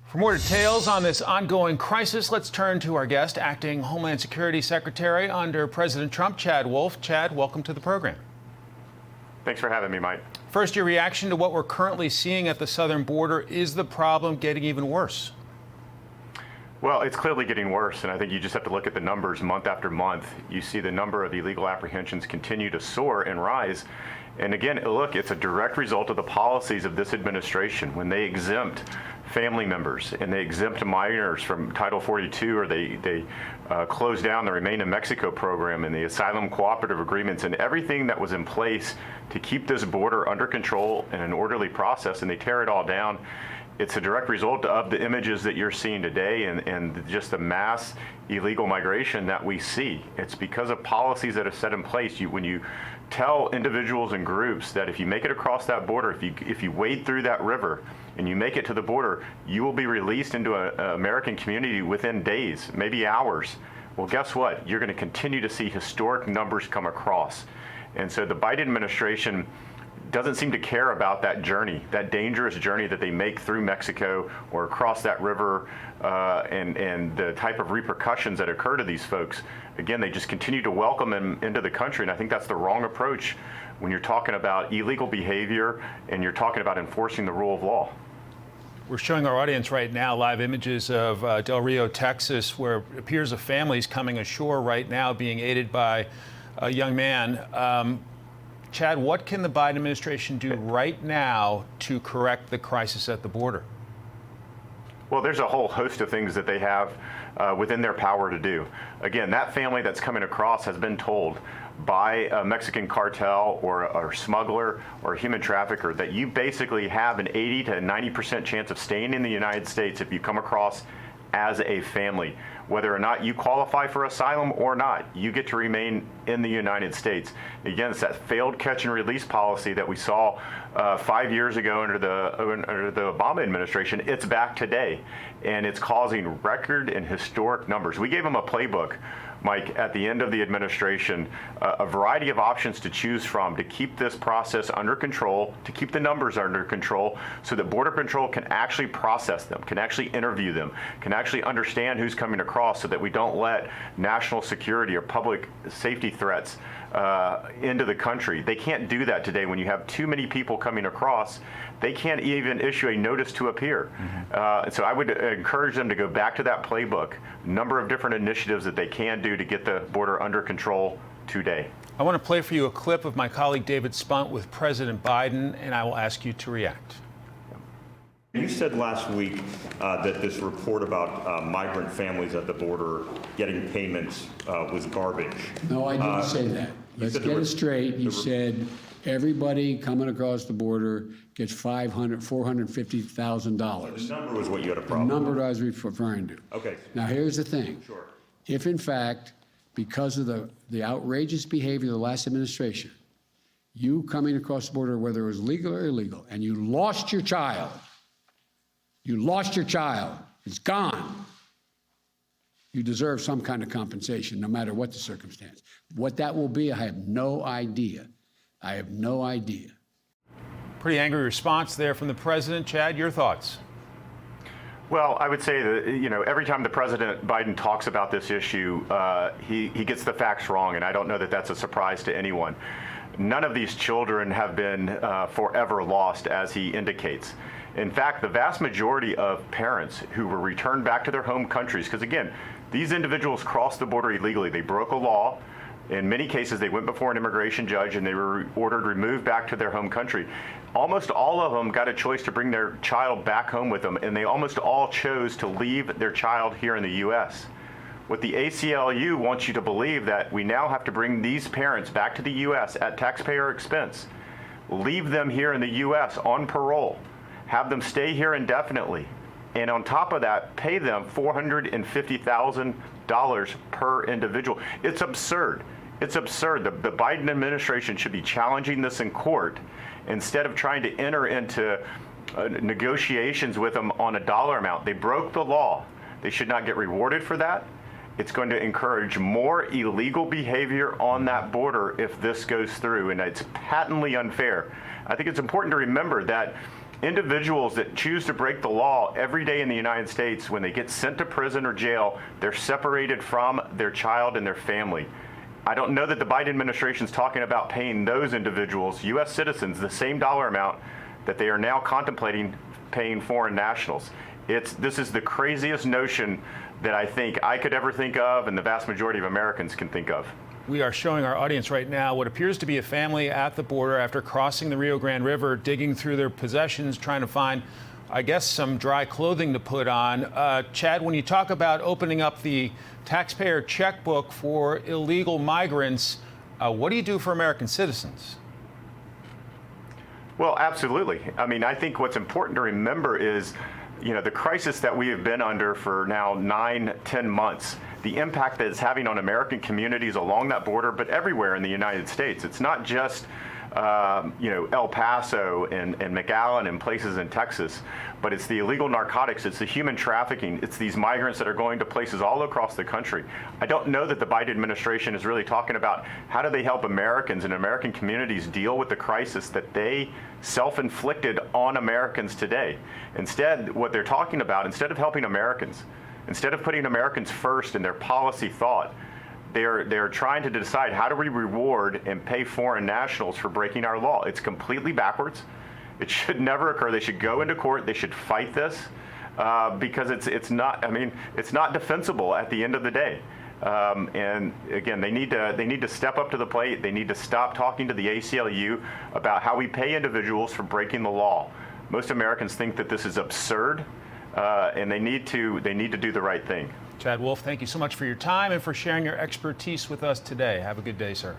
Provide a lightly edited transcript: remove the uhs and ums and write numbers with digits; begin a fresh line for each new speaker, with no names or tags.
For more details on this ongoing crisis, let's turn to our guest, Acting Homeland Security Secretary under President Trump, Chad Wolf. Chad, welcome to the program.
Thanks for having me, Mike.
First, your reaction to what we're currently seeing at the southern border. Is the problem getting even worse?
Well, it's clearly getting worse, and I think you just have to look at the numbers month after month. You see the number of illegal apprehensions continue to soar and rise. And again, look, it's a direct result of the policies of this administration. When they exempt family members and they exempt minors from Title 42, or they close down the Remain in Mexico program and the asylum cooperative agreements and everything that was in place to keep this border under control in an orderly process, and they tear it all down. It's a direct result of the images that you're seeing today and just the mass illegal migration that we see. It's because of policies that are set in place. When you tell individuals and groups that if you make it across that border, if you wade through that river and you make it to the border, you will be released into an American community within days, maybe hours. Well, guess what? You're going to continue to see historic numbers come across. And so the Biden administration doesn't seem to care about that journey, that dangerous journey that they make through Mexico or across that river, and the type of repercussions that occur to these folks. Again, they just continue to welcome them into the country, and I think that's the wrong approach when you're talking about illegal behavior and you're talking about enforcing the rule of law.
We're showing our audience right now live images of Del Rio, Texas, where it appears a family is coming ashore right now being aided by a young man. Chad, what can the Biden administration do right now to correct the crisis at the border?
Well, there's a whole host of things that they have within their power to do. Again, that family that's coming across has been told by a Mexican cartel or a smuggler or a human trafficker that you basically have an 80 to 90% chance of staying in the United States if you come across as a family. Whether or not you qualify for asylum or not, you get to remain in the United States. Again, it's that failed catch and release policy that we saw 5 years ago under the Obama administration. It's back today, and it's causing record and historic numbers. We gave them a playbook, Mike, at the end of the administration, a variety of options to choose from to keep this process under control, to keep the numbers under control, so that Border Patrol can actually process them, can actually interview them, can actually understand who's coming across, so that we don't let national security or public safety threats into the country. They can't do that today. When you have too many people coming across, they can't even issue a notice to appear. So I would encourage them to go back to that playbook, a number of different initiatives that they can do to get the border under control today.
I want to play for you a clip of my colleague David Spunt with President Biden, and I will ask you to react.
You said last week that this report about migrant families at the border getting payments was garbage.
No, I didn't say that. Let's get it straight. You said everybody coming across the border gets $450,000.
The number was what you had a problem
The number
with.
I was referring to.
Okay.
Now, here's the thing.
Sure.
If, in fact, because of the outrageous behavior of the last administration, you coming across the border, whether it was legal or illegal, and you lost your child, it's gone, you deserve some kind of compensation, no matter what the circumstance. What that will be, I have no idea.
Pretty angry response there from the president. Chad, your thoughts?
Well, I would say that, every time the President Biden talks about this issue, he gets the facts wrong, and I don't know that that's a surprise to anyone. None of these children have been forever lost, as he indicates. In fact, the vast majority of parents who were returned back to their home countries, because again, these individuals crossed the border illegally. They broke a law. In many cases, they went before an immigration judge and they were ordered removed back to their home country. Almost all of them got a choice to bring their child back home with them, and they almost all chose to leave their child here in the U.S. What the ACLU wants you to believe that we now have to bring these parents back to the U.S. at taxpayer expense, leave them here in the U.S. on parole, have them stay here indefinitely, and on top of that, pay them $450,000 per individual. It's absurd. It's absurd. The Biden administration should be challenging this in court instead of trying to enter into negotiations with them on a dollar amount. They broke the law. They should not get rewarded for that. It's going to encourage more illegal behavior on that border if this goes through, and it's patently unfair. I think it's important to remember that Individuals that choose to break the law every day in the United States, when they get sent to prison or jail, they're separated from their child and their family. I don't know that the Biden administration is talking about paying those individuals, U.S. citizens, the same dollar amount that they are now contemplating paying foreign nationals. This is the craziest notion that I think I could ever think of, and the vast majority of Americans can think of.
We are showing our audience right now what appears to be a family at the border after crossing the Rio Grande River, digging through their possessions, trying to find, I guess, some dry clothing to put on. Chad, when you talk about opening up the taxpayer checkbook for illegal migrants, what do you do for American citizens?
Well, absolutely. I mean, I think what's important to remember is, the crisis that we have been under for now 9-10 months, the impact that it's having on American communities along that border, but everywhere in the United States. It's not just, El Paso and McAllen and places in Texas, but it's the illegal narcotics, it's the human trafficking, it's these migrants that are going to places all across the country. I don't know that the Biden administration is really talking about how do they help Americans and American communities deal with the crisis that they self-inflicted on Americans today. Instead, what they're talking about, instead of helping Americans, instead of putting Americans first in their policy thought, they're trying to decide how do we reward and pay foreign nationals for breaking our law. It's completely backwards. It should never occur. They should go into court. They should fight this because it's not defensible at the end of the day. And again, they need to step up to the plate. They need to stop talking to the ACLU about how we pay individuals for breaking the law. Most Americans think that this is absurd, and they need to do the right thing.
Chad Wolf, thank you so much for your time and for sharing your expertise with us today. Have a good day, sir.